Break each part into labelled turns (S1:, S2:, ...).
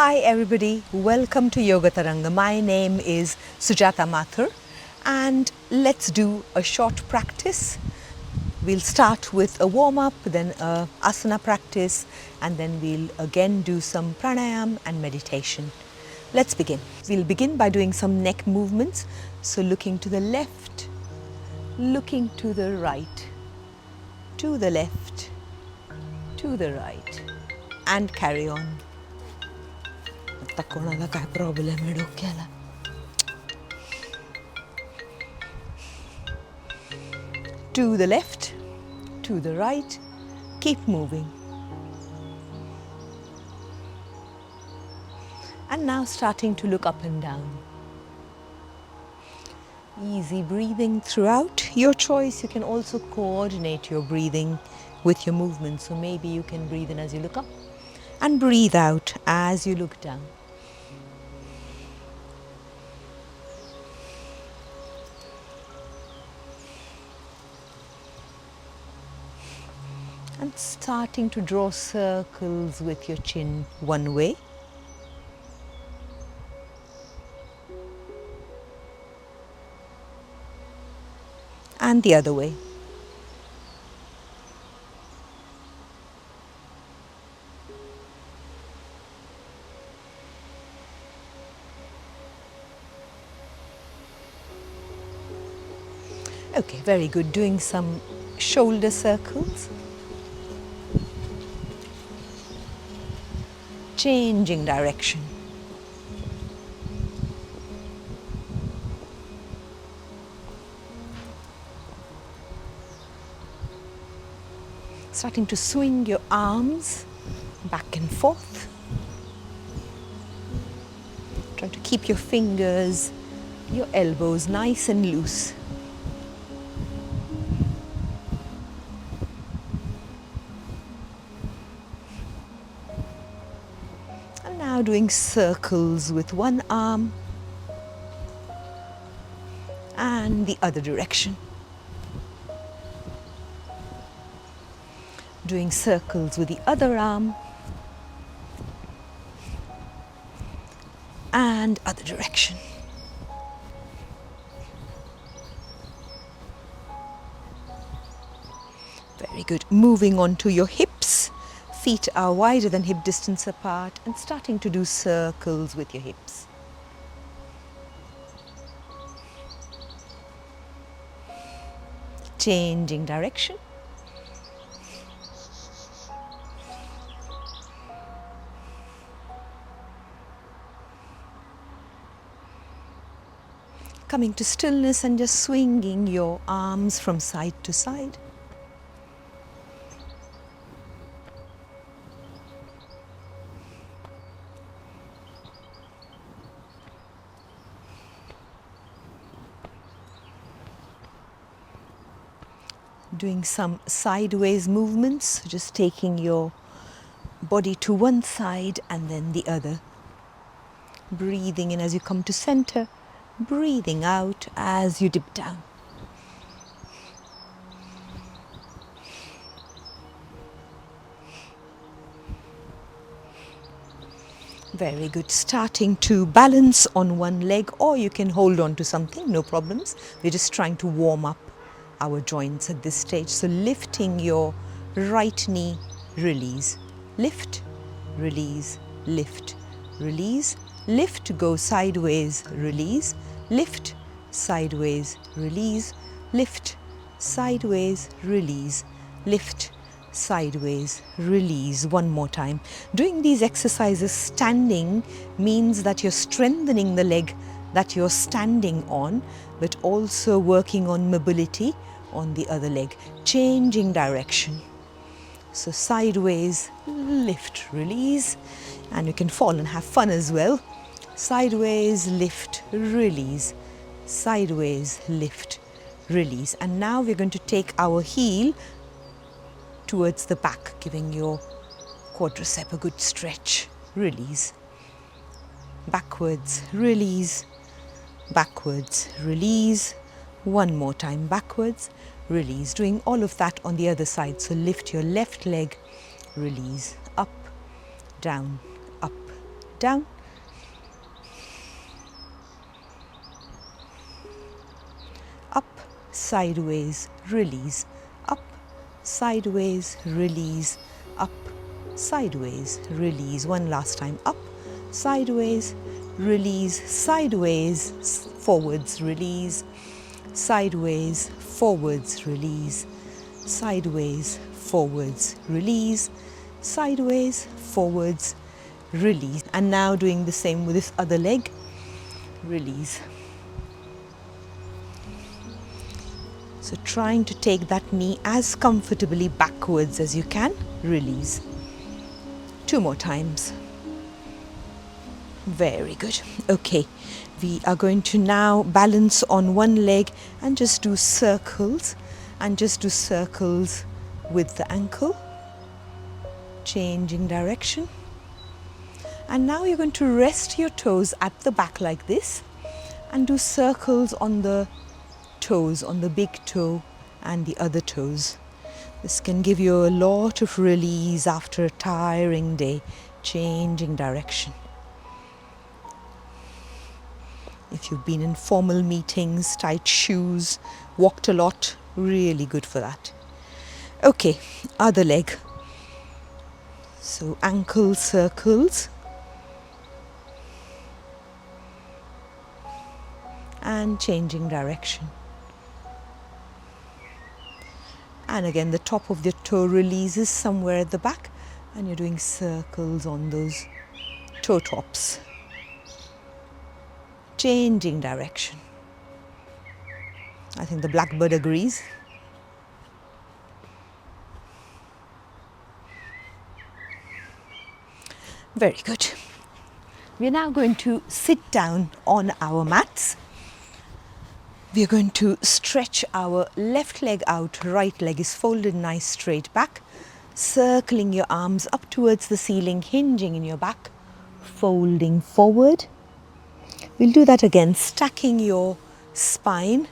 S1: Hi everybody, welcome to Yoga Taranga. My name is Sujata Mathur and let's do a short practice. We'll start with a warm-up, then a asana practice, and then we'll again do some pranayam and meditation. Let's begin. We'll begin by doing some neck movements. So looking to the left, looking to the right, to the left, to the right, and carry on. तकोणाला काय problem आहे डोक्याला to the left, to the right, keep moving. And now starting to look up and down. Easy breathing throughout. Your choice, you can also coordinate your breathing with your movement. So maybe you can breathe in as you look up and breathe out as you look down. And starting to draw circles with your chin one way. And the other way. Okay, very good. Doing some shoulder circles. Changing direction. Starting to swing your arms back and forth. Try to keep your fingers, your elbows nice and loose. And now doing circles with one arm and the other direction. Doing circles with the other arm and other direction. Very good. Moving on to your hips. Feet are wider than hip distance apart and starting to do circles with your hips. Changing direction. Coming to stillness and just swinging your arms from side to side. Doing some sideways movements, just taking your body to one side and then the other. Breathing in as you come to center. Breathing out as you dip down. Very good. Starting to balance on one leg, or you can hold on to something, no problems. We're just trying to warm up our joints at this stage. So lifting your right knee, release. Lift, release, lift, release. Lift, go sideways, release, lift, sideways, release, lift, sideways, release, lift, sideways, release. One more time. Doing these exercises standing means that you're strengthening the leg that you're standing on, but also working on mobility on the other leg. Changing direction. So sideways, lift, release, and you can fall and have fun as well. Sideways, lift, release, sideways, lift, release. And now we're going to take our heel towards the back, giving your quadricep a good stretch. Release, backwards, release, backwards, release. One more time, backwards, release. Doing all of that on the other side. So lift your left leg, release, up, down, up, down. Up, sideways, release. Up, sideways, release. Up, sideways, release. One last time. Up, sideways, release, sideways, forwards, release, sideways, forwards, release, sideways, forwards, release, sideways, forwards, release. And now doing the same with this other leg. Release. So trying to take that knee as comfortably backwards as you can. Release. 2 more times. Very good. Okay, we are going to now balance on one leg and just do circles, and just do circles with the ankle, changing direction. And now you're going to rest your toes at the back like this and do circles on the toes, on the big toe and the other toes. This can give you a lot of release after a tiring day, changing direction. If you've been in formal meetings, tight shoes, walked a lot, really good for that. Okay, other leg. So ankle circles and changing direction. And again, the top of your toe releases somewhere at the back and you're doing circles on those toe tops. Changing direction. I think the blackbird agrees. Very good. We are now going to sit down on our mats. We are going to stretch our left leg out, right leg is folded nice straight back, circling your arms up towards the ceiling, hinging in your back, folding forward. We'll do that again, stacking your spine,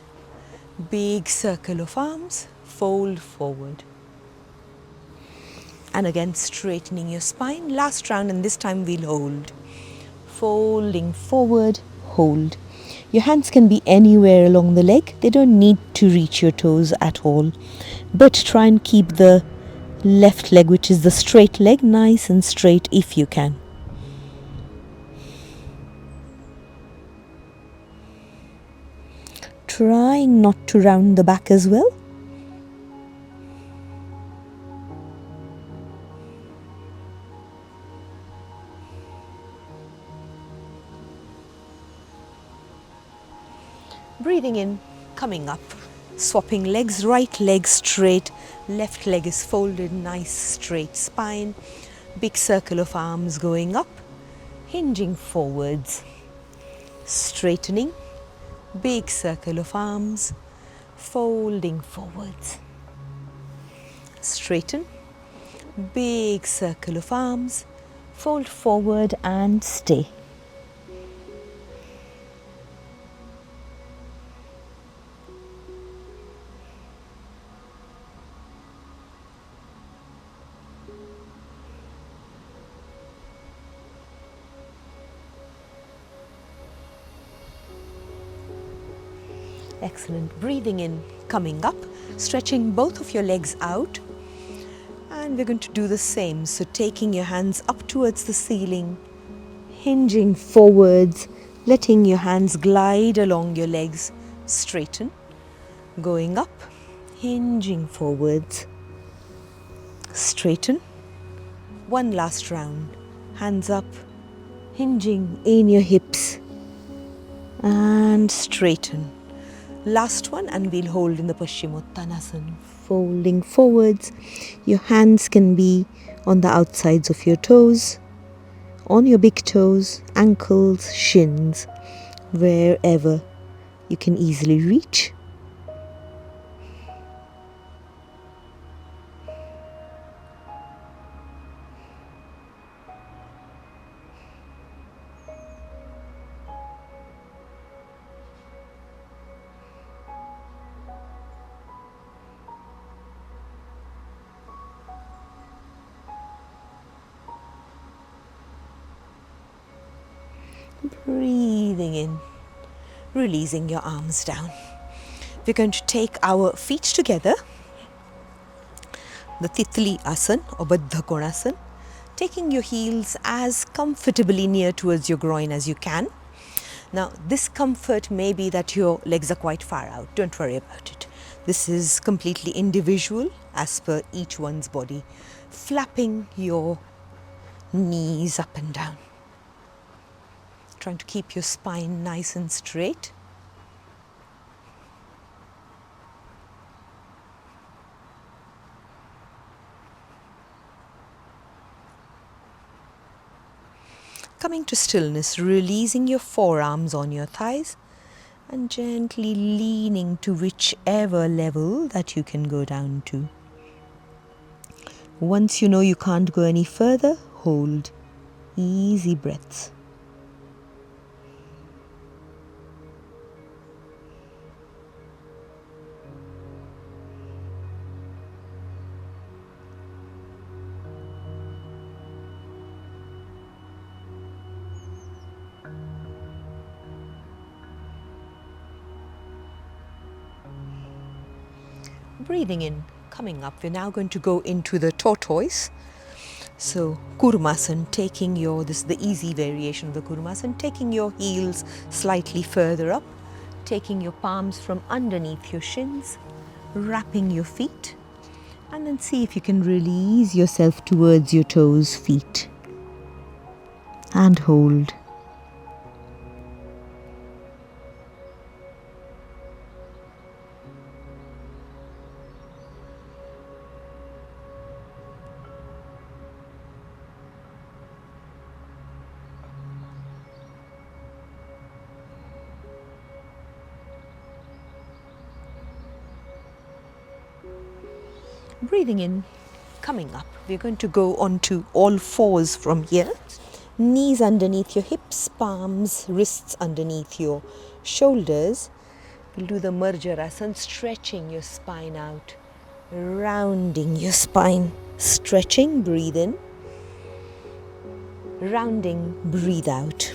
S1: big circle of arms, fold forward. And again, straightening your spine. Last round, and this time we'll hold. Folding forward, hold. Your hands can be anywhere along the leg. They don't need to reach your toes at all. But try and keep the left leg, which is the straight leg, nice and straight if you can. Trying not to round the back as well. Breathing in, coming up, swapping legs, right leg straight, left leg is folded, nice straight spine, big circle of arms going up, hinging forwards, straightening, big circle of arms, folding forwards, straighten, big circle of arms, fold forward and stay. Excellent. Breathing in, coming up, stretching both of your legs out. And we're going to do the same. So taking your hands up towards the ceiling, hinging forwards, letting your hands glide along your legs, straighten, going up, hinging forwards, straighten. One last round. Hands up, hinging in your hips, and straighten. Last one, and we'll hold in the Paschimottanasana, folding forwards. Your hands can be on the outsides of your toes, on your big toes, ankles, shins, wherever you can easily reach. Breathing in, releasing your arms down. We're going to take our feet together, the Titli Asana or Baddha Konasana, taking your heels as comfortably near towards your groin as you can. Now, this comfort may be that your legs are quite far out. Don't worry about it. This is completely individual as per each one's body. Flapping your knees up and down. Trying to keep your spine nice and straight. Coming to stillness, releasing your forearms on your thighs and gently leaning to whichever level that you can go down to. Once you know you can't go any further, hold easy breaths. Breathing in, coming up, we're now going to go into the tortoise. So Kurmasana, taking your, this is the easy variation of the Kurmasana, taking your heels slightly further up, taking your palms from underneath your shins, wrapping your feet, and then see if you can release yourself towards your toes, feet, and hold. Breathing in, coming up. We're going to go onto all fours from here. Knees underneath your hips, palms, wrists underneath your shoulders. We'll do the Marjarasana, stretching your spine out, rounding your spine. Stretching, breathe in. Rounding, breathe out.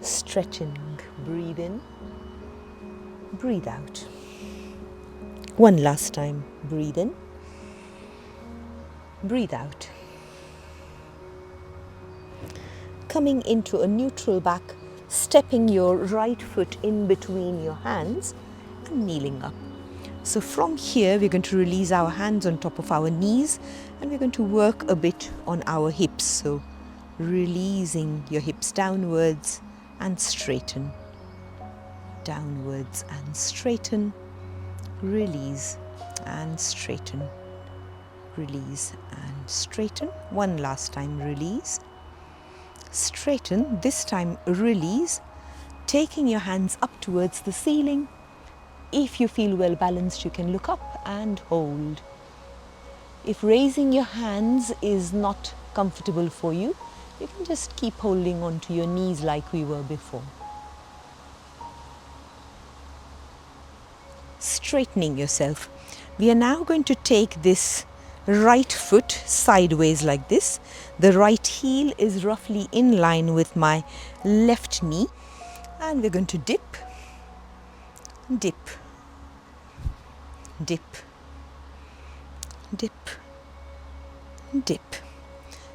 S1: Stretching, breathe in. Breathe out. One last time, breathe in, breathe out. Coming into a neutral back, stepping your right foot in between your hands and kneeling up. So from here, we're going to release our hands on top of our knees and we're going to work a bit on our hips. So releasing your hips downwards and straighten, downwards and straighten. Release and straighten, release and straighten. One last time, release, straighten, this time release, taking your hands up towards the ceiling. If you feel well balanced, you can look up and hold. If raising your hands is not comfortable for you, you can just keep holding on to your knees like we were before. Straightening yourself. We are now going to take this right foot sideways like this. The right heel is roughly in line with my left knee and we're going to dip, dip, dip, dip, dip.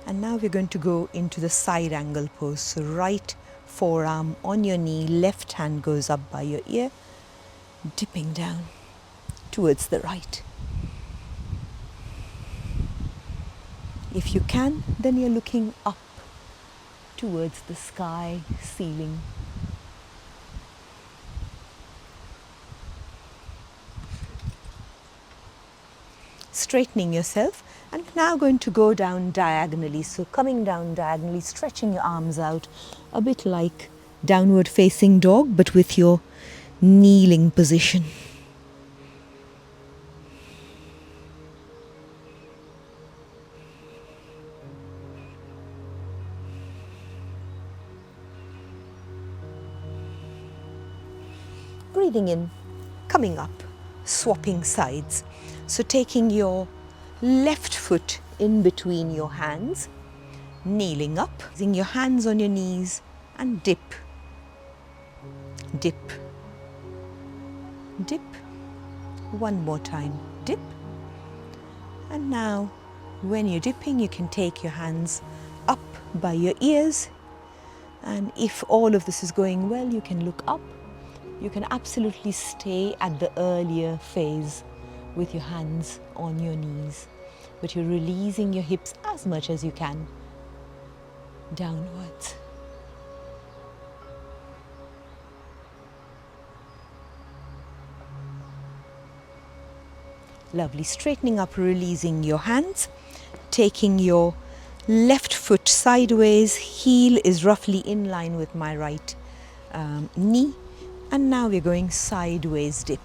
S1: And now we're going to go into the side angle pose. So right forearm on your knee, left hand goes up by your ear, dipping down towards the right. If you can, then you're looking up towards the sky, ceiling. Straightening yourself and now going to go down diagonally. So coming down diagonally, stretching your arms out, a bit like downward facing dog, but with your kneeling position. Breathing in, coming up, swapping sides. So taking your left foot in between your hands, kneeling up, using your hands on your knees and dip, dip, dip. One more time, dip. And now when you're dipping, you can take your hands up by your ears, and if all of this is going well, you can look up. You can absolutely stay at the earlier phase with your hands on your knees, but you're releasing your hips as much as you can downwards. Lovely. Straightening up, releasing your hands, taking your left foot sideways, heel is roughly in line with my right knee, and now we're going sideways dip.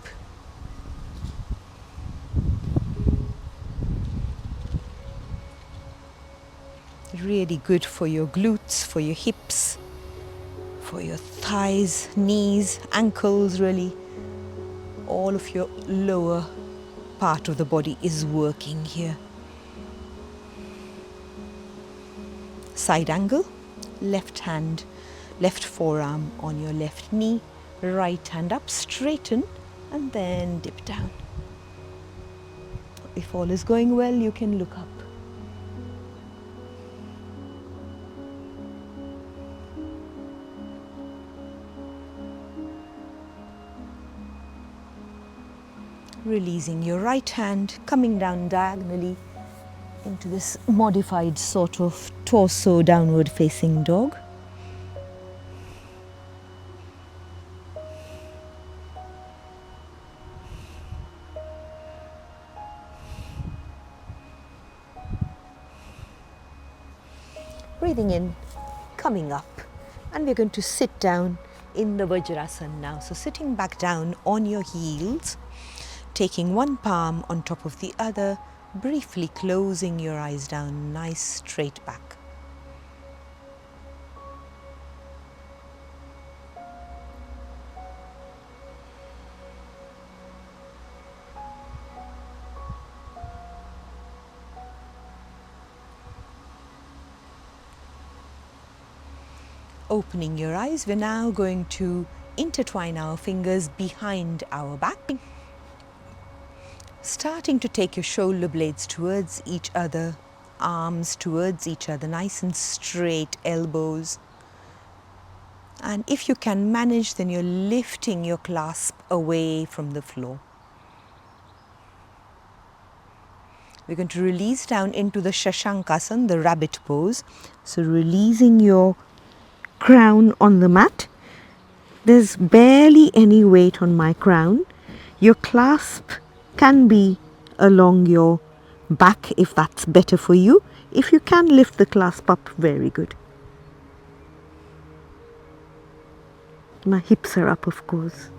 S1: Really good for your glutes, for your hips, for your thighs, knees, ankles, really. All of your lower part of the body is working here. Side angle, left hand, left forearm on your left knee, right hand up, straighten, and then dip down. If all is going well, you can look up. Releasing your right hand, coming down diagonally into this modified sort of torso downward facing dog. Breathing in, coming up, and we're going to sit down in the Vajrasana now. So sitting back down on your heels, taking one palm on top of the other, briefly closing your eyes down, nice straight back. Opening your eyes, we're now going to intertwine our fingers behind our back. Starting to take your shoulder blades towards each other, arms towards each other, nice and straight, elbows. And if you can manage, then you're lifting your clasp away from the floor. We're going to release down into the Shashankasana, the rabbit pose. So releasing your crown on the mat. There's barely any weight on my crown. Your clasp can be along your back if that's better for you. If you can lift the clasp up, very good. My hips are up, of course.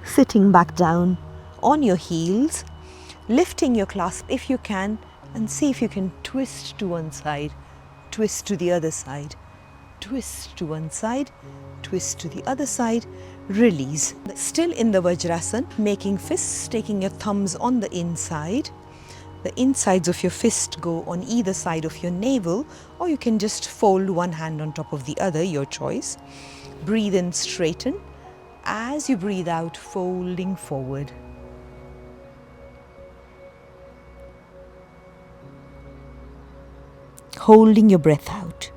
S1: Sitting back down on your heels, lifting your clasp if you can, and see if you can twist to one side, twist to the other side, twist to one side, twist to the other side, release. Still in the Vajrasana, making fists, taking your thumbs on the inside. The insides of your fist go on either side of your navel, or you can just fold one hand on top of the other, your choice. Breathe in, straighten. As you breathe out, folding forward. Holding your breath out.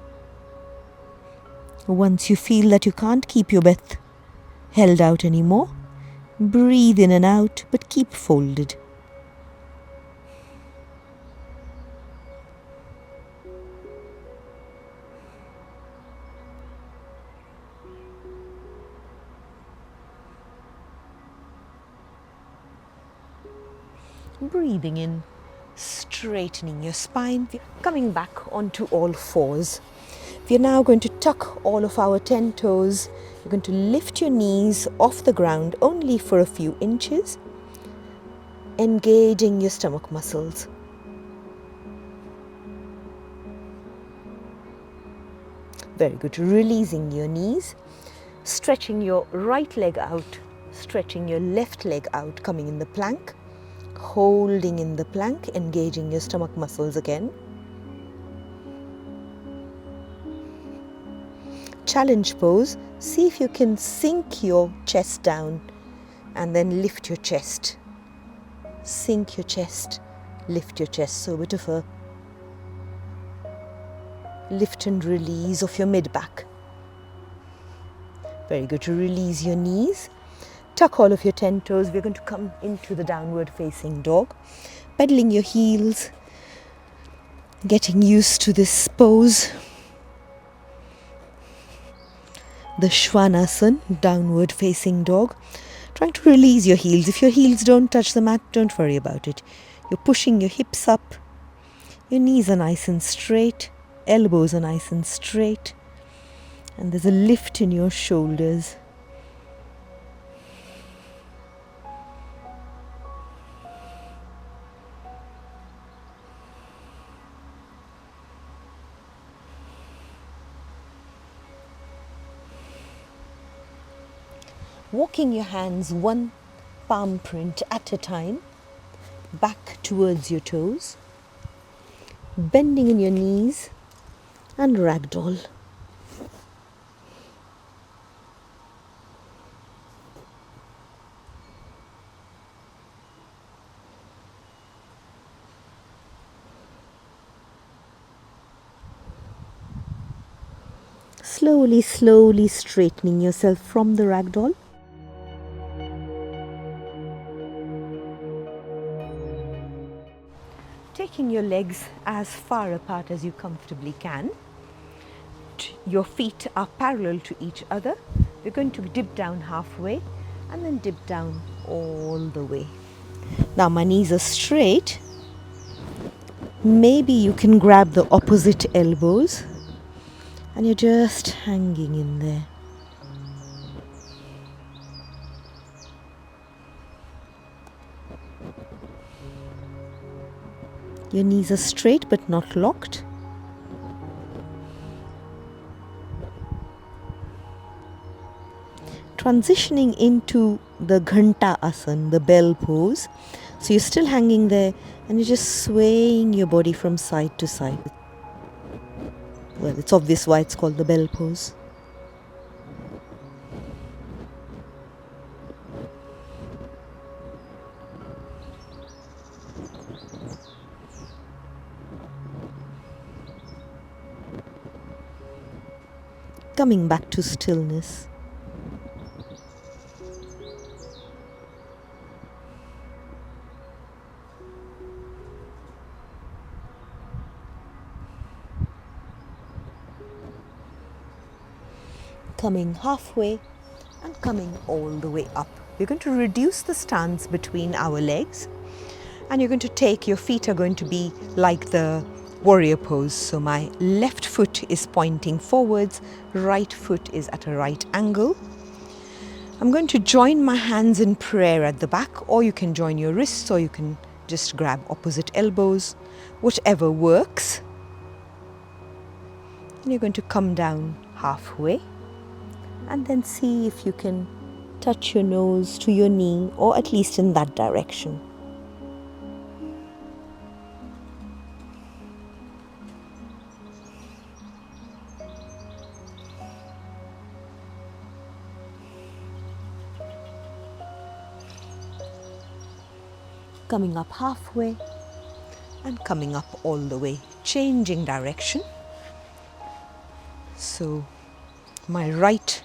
S1: Once you feel that you can't keep your breath held out anymore, breathe in and out, but keep folded. Breathing in, straightening your spine, coming back onto all fours. We are now going to tuck all of our 10 toes. You're going to lift your knees off the ground only for a few inches, engaging your stomach muscles. Very good. Releasing your knees, stretching your right leg out Stretching your left leg out, coming in the plank, holding in the plank, engaging your stomach muscles again. Challenge pose. See if you can sink your chest down and then lift your chest. Sink your chest, lift your chest. So a bit of a lift and release of your mid-back. Very good. To release your knees. Tuck all of your 10 toes. We're going to come into the downward facing dog. Pedaling your heels. Getting used to this pose. The Svanasana, downward facing dog. Trying to release your heels. If your heels don't touch the mat, don't worry about it. You're pushing your hips up. Your knees are nice and straight. Elbows are nice and straight. And there's a lift in your shoulders. Walking your hands one palm print at a time, back towards your toes, bending in your knees and ragdoll. Slowly, slowly straightening yourself from the ragdoll. Taking your legs as far apart as you comfortably can. Your feet are parallel to each other. We're going to dip down halfway and then dip down all the way. Now my knees are straight. Maybe you can grab the opposite elbows and you're just hanging in there. Your knees are straight but not locked. Transitioning into the Ghanta Asana, the bell pose. So you're still hanging there and you're just swaying your body from side to side. Well, it's obvious why it's called the bell pose. Coming back to stillness. Coming halfway and coming all the way up. We're going to reduce the stance between our legs and you're going to take, your feet are going to be like the warrior pose. So my left foot is pointing forwards, right foot is at a right angle. I'm going to join my hands in prayer at the back, or you can join your wrists, or you can just grab opposite elbows, whatever works. And you're going to come down halfway and then see if you can touch your nose to your knee, or at least in that direction. Coming up halfway and coming up all the way, changing direction. So my right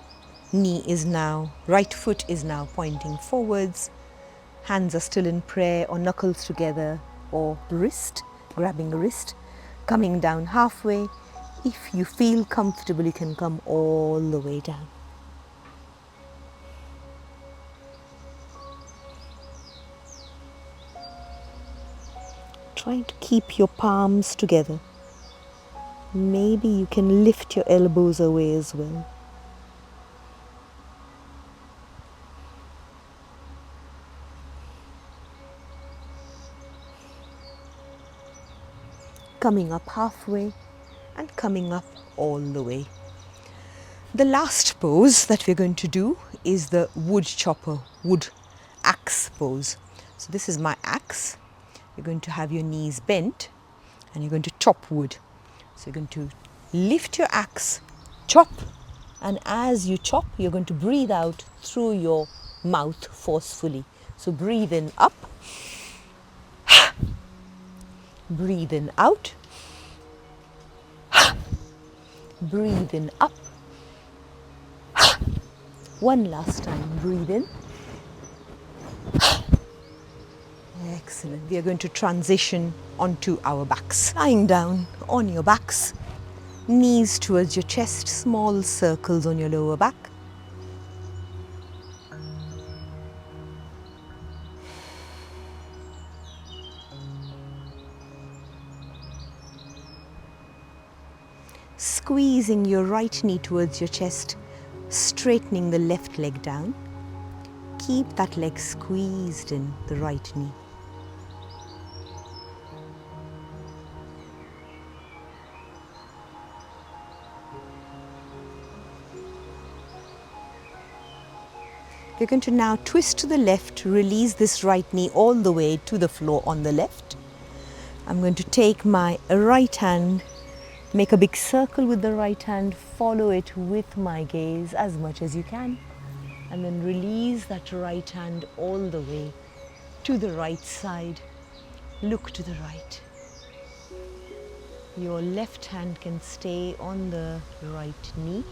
S1: foot is now pointing forwards. Hands are still in prayer, or knuckles together, or wrist, grabbing a wrist. Coming down halfway. If you feel comfortable, you can come all the way down. Trying to keep your palms together. Maybe you can lift your elbows away as well. Coming up halfway and coming up all the way. The last pose that we're going to do is the wood chopper, wood axe pose. So this is my axe. You're going to have your knees bent and you're going to chop wood. So you're going to lift your axe, chop, and as you chop, you're going to breathe out through your mouth forcefully. So breathe in up, breathe in out, breathe in up. One last time, breathe in. Excellent. We are going to transition onto our backs. Lying down on your backs, knees towards your chest, small circles on your lower back. Squeezing your right knee towards your chest, straightening the left leg down. Keep that leg squeezed in, the right knee. We're going to now twist to the left, release this right knee all the way to the floor on the left. I'm going to take my right hand, make a big circle with the right hand, follow it with my gaze as much as you can, and then release that right hand all the way to the right side. Look to the right. Your left hand can stay on the right knee.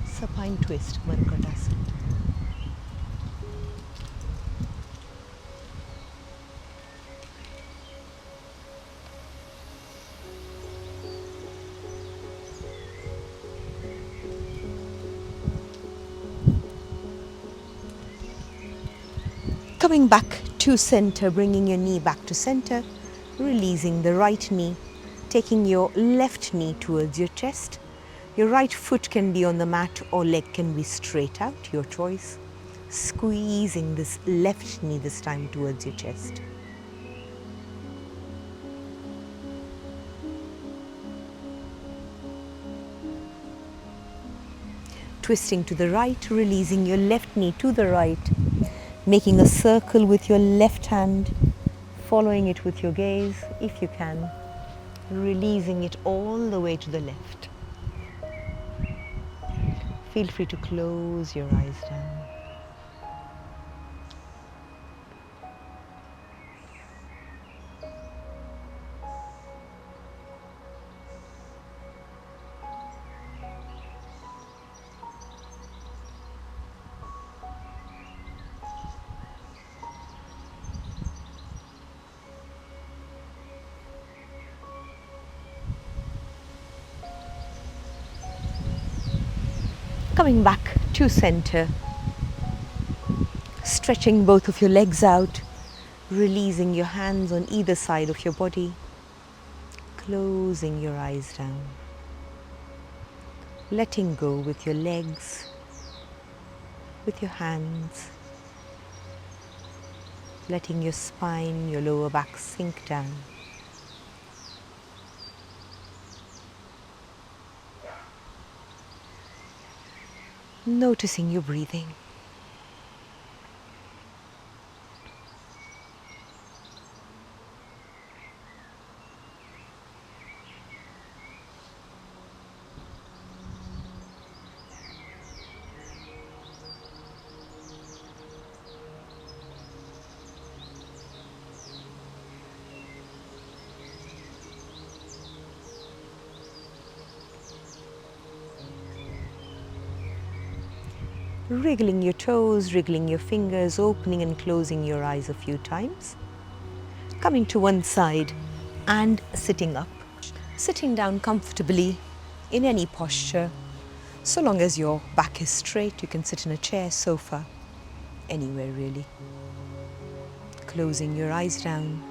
S1: Supine twist, Markanasana. Coming back to center, bringing your knee back to center, releasing the right knee, taking your left knee towards your chest. Your right foot can be on the mat or leg can be straight out, your choice. Squeezing this left knee this time towards your chest. Twisting to the right, releasing your left knee to the right, making a circle with your left hand, following it with your gaze if you can, releasing it all the way to the left. Feel free to close your eyes down. Coming back to center, stretching both of your legs out, releasing your hands on either side of your body, closing your eyes down, letting go with your legs, with your hands, letting your spine, your lower back sink down. Noticing your breathing. Wriggling your toes, wriggling your fingers, opening and closing your eyes a few times. Coming to one side and sitting up. Sitting down comfortably in any posture. So long as your back is straight, you can sit in a chair, sofa, anywhere really. Closing your eyes down.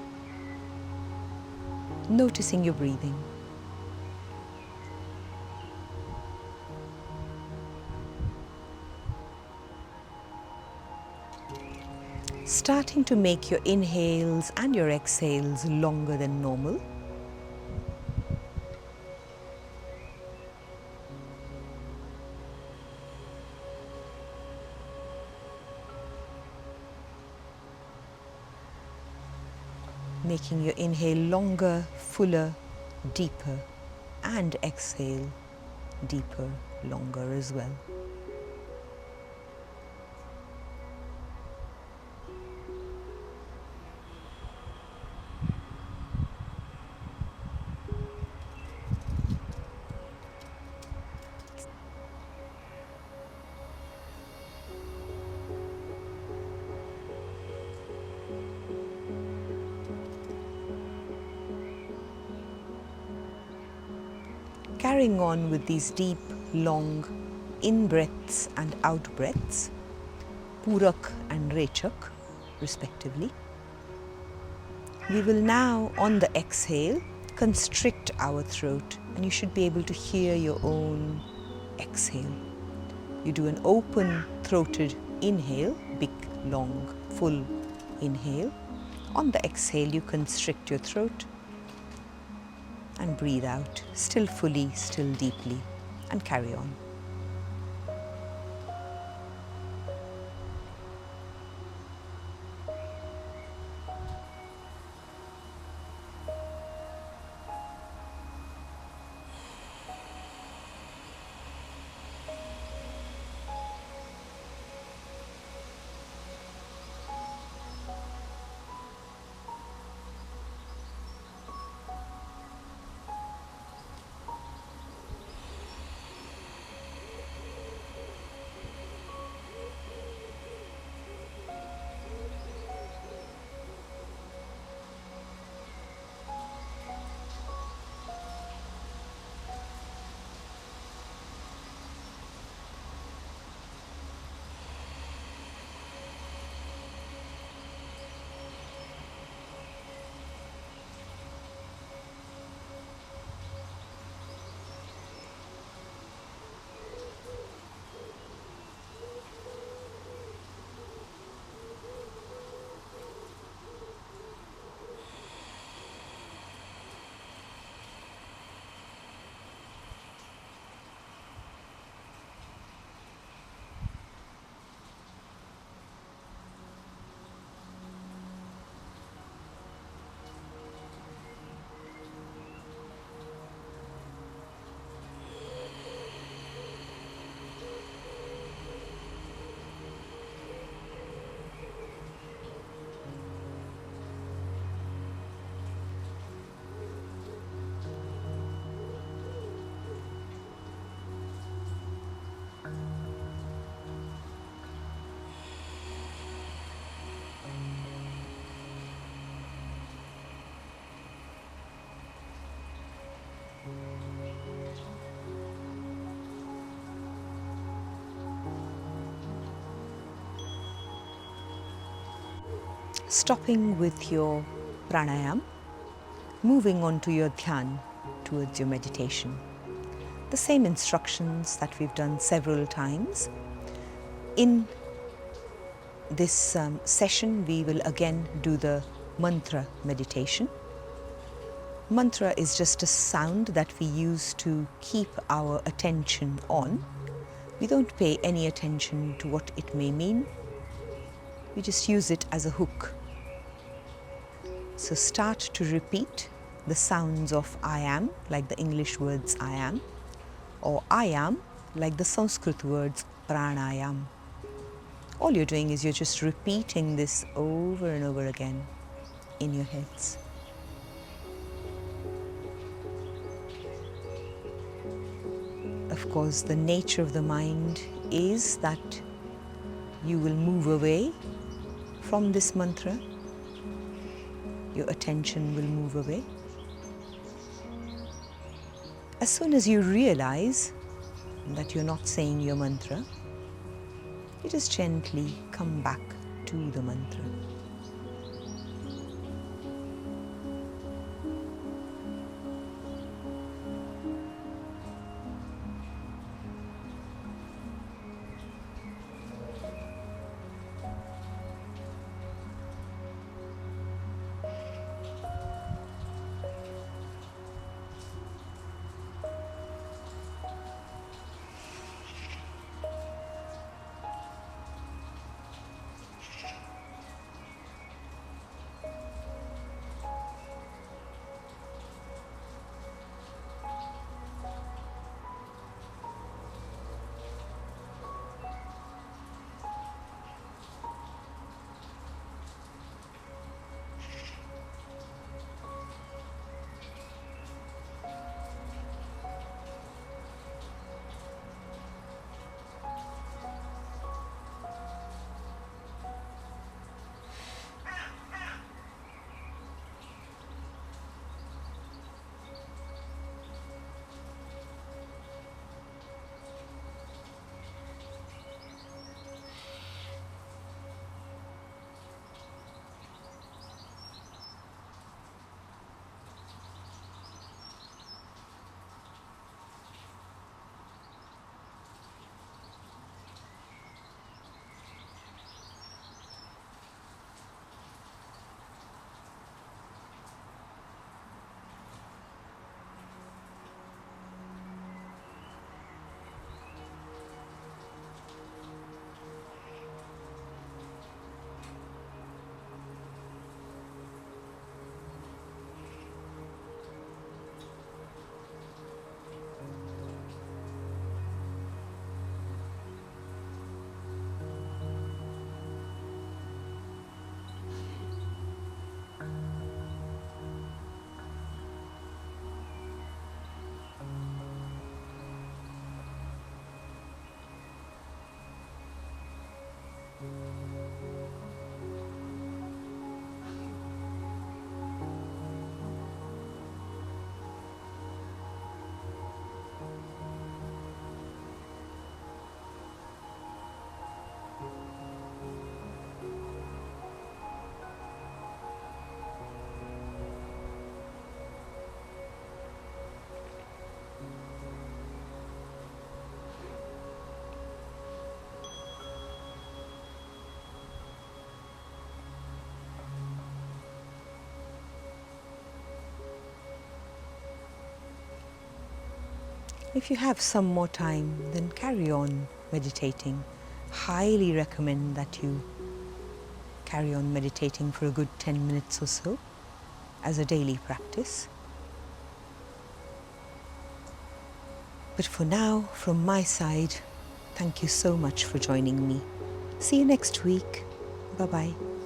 S1: Noticing your breathing. Starting to make your inhales and your exhales longer than normal. making your inhale longer, fuller, deeper, and exhale deeper, longer as well. Carrying on with these deep, long in-breaths and out-breaths, Purak and Rechak, respectively. We will now, on the exhale, constrict our throat, and you should be able to hear your own exhale. You do an open-throated inhale, big, long, full inhale. On the exhale, you constrict your throat and breathe out, still fully, still deeply, and carry on. Stopping with your pranayam, moving on to your dhyan, towards your meditation. The same instructions that we've done several times. In this session, we will again do the mantra meditation. Mantra is just a sound that we use to keep our attention on. We don't pay any attention to what it may mean. We just use it as a hook. So start to repeat the sounds of I am, like the English words I am, or I am, like the Sanskrit words pranayam. All you're doing is you're just repeating this over and over again in your heads. Of course, the nature of the mind is that you will move away from this mantra. Your attention will move away. As soon as you realize that you're not saying your mantra, you just gently come back to the mantra. If you have some more time, then carry on meditating. Highly recommend that you carry on meditating for a good 10 minutes or so as a daily practice. But for now, from my side, thank you so much for joining me. See you next week. Bye-bye.